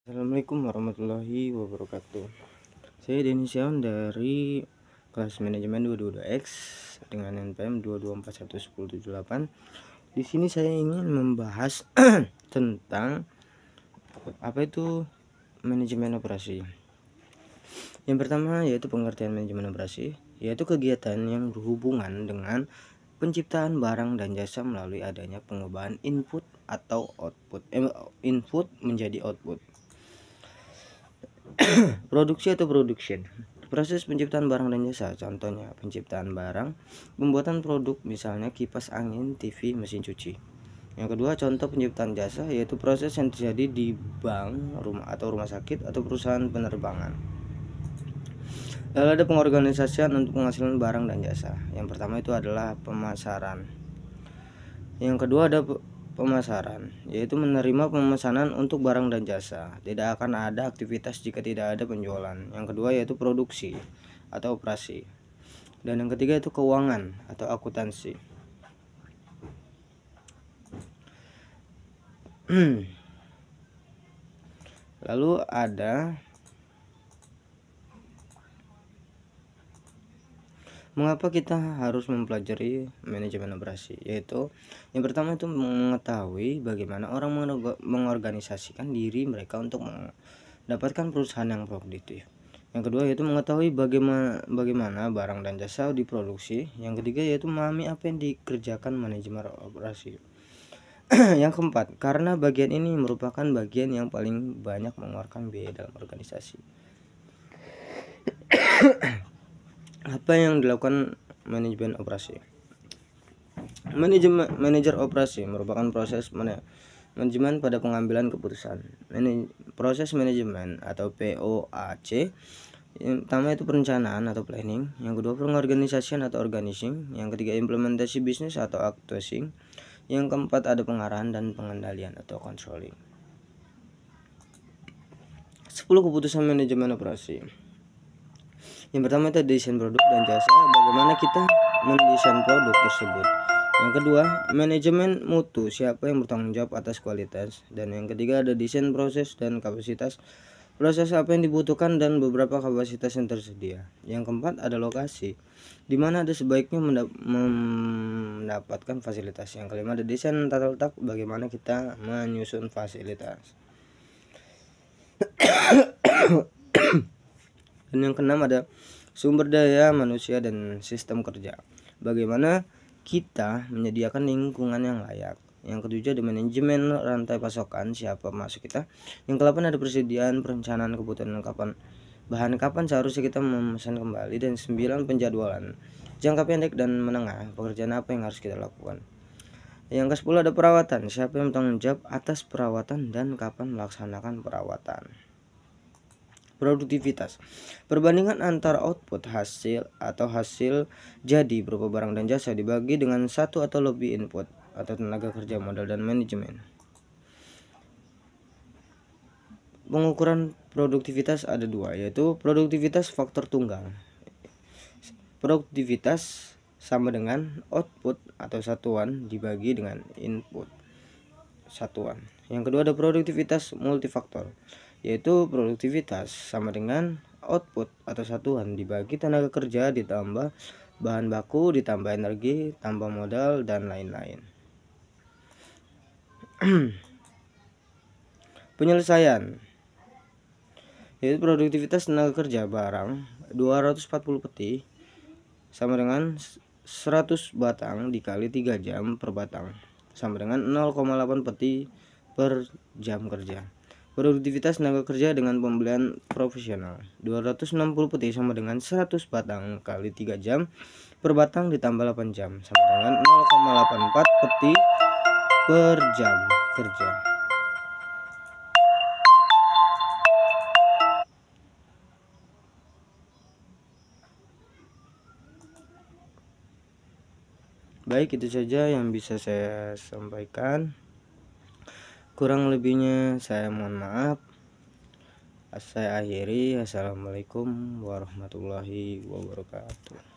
Assalamualaikum warahmatullahi wabarakatuh. Saya Denny Siawan dari kelas manajemen 22X dengan NPM 224111078. Di sini saya ingin membahas tentang apa itu manajemen operasi. Yang pertama yaitu pengertian manajemen operasi, yaitu kegiatan yang berhubungan dengan penciptaan barang dan jasa melalui adanya pengubahan input atau output, input menjadi output. Produksi atau production, proses penciptaan barang dan jasa, contohnya penciptaan barang, pembuatan produk, misalnya kipas angin, TV, mesin cuci. Yang kedua, contoh penciptaan jasa yaitu proses yang terjadi di bank, rumah atau rumah sakit atau perusahaan penerbangan. Lalu ada pengorganisasian untuk penghasilan barang dan jasa. Yang pertama itu adalah pemasaran. Yang kedua ada pemasaran, yaitu menerima pemesanan untuk barang dan jasa. Tidak akan ada aktivitas jika tidak ada penjualan. Yang kedua yaitu produksi atau operasi. Dan yang ketiga itu keuangan atau akuntansi. Lalu ada mengapa kita harus mempelajari manajemen operasi, yaitu yang pertama itu mengetahui bagaimana orang mengorganisasikan diri mereka untuk mendapatkan perusahaan yang produktif. Yang kedua yaitu mengetahui bagaimana barang dan jasa diproduksi. Yang ketiga yaitu memahami apa yang dikerjakan manajemen operasi. Yang keempat, karena bagian ini merupakan bagian yang paling banyak mengeluarkan biaya dalam organisasi. Apa yang dilakukan manajemen operasi? Manajer operasi merupakan proses manajemen pada pengambilan keputusan. Proses manajemen atau POAC. Yang pertama itu perencanaan atau planning. Yang kedua pengorganisasian atau organizing. Yang ketiga implementasi bisnis atau actuating. Yang keempat ada pengarahan dan pengendalian atau controlling. 10 keputusan manajemen operasi. Yang pertama itu desain produk dan jasa, bagaimana kita mendesain produk tersebut. Yang kedua, manajemen mutu, siapa yang bertanggung jawab atas kualitas. Dan yang ketiga ada desain proses dan kapasitas, proses apa yang dibutuhkan dan beberapa kapasitas yang tersedia. Yang keempat ada lokasi, di mana ada sebaiknya mendapatkan fasilitas. Yang kelima ada desain tata letak, bagaimana kita menyusun fasilitas. Dan yang keenam ada sumber daya manusia dan sistem kerja, bagaimana kita menyediakan lingkungan yang layak. Yang ketujuh ada manajemen rantai pasokan, siapa masuk kita. Yang kedelapan ada persediaan perencanaan kebutuhan kapan seharusnya kita memesan kembali. Dan 9 penjadwalan jangka pendek dan menengah, pekerjaan apa yang harus kita lakukan. Yang ke-10 ada perawatan, siapa yang bertanggung jawab atas perawatan dan kapan melaksanakan perawatan. Produktivitas, perbandingan antara output hasil jadi berupa barang dan jasa dibagi dengan satu atau lebih input atau tenaga kerja, modal, dan manajemen. Pengukuran produktivitas ada dua, yaitu produktivitas faktor tunggal. Produktivitas sama dengan output atau satuan dibagi dengan input satuan. Yang kedua ada produktivitas multifaktor, yaitu produktivitas sama dengan output atau satuan dibagi tenaga kerja ditambah bahan baku ditambah energi tambah modal dan lain-lain. Penyelesaian, yaitu produktivitas tenaga kerja barang 240 peti sama dengan 100 batang dikali 3 jam per batang sama dengan 0,8 peti per jam kerja. Produktivitas tenaga kerja dengan pembelian profesional 260 peti sama dengan 100 batang kali 3 jam per batang ditambah 8 jam sama dengan 0,84 peti per jam kerja. Baik, itu saja yang bisa saya sampaikan. Kurang lebihnya saya mohon maaf. Saya akhiri. Assalamualaikum warahmatullahi wabarakatuh.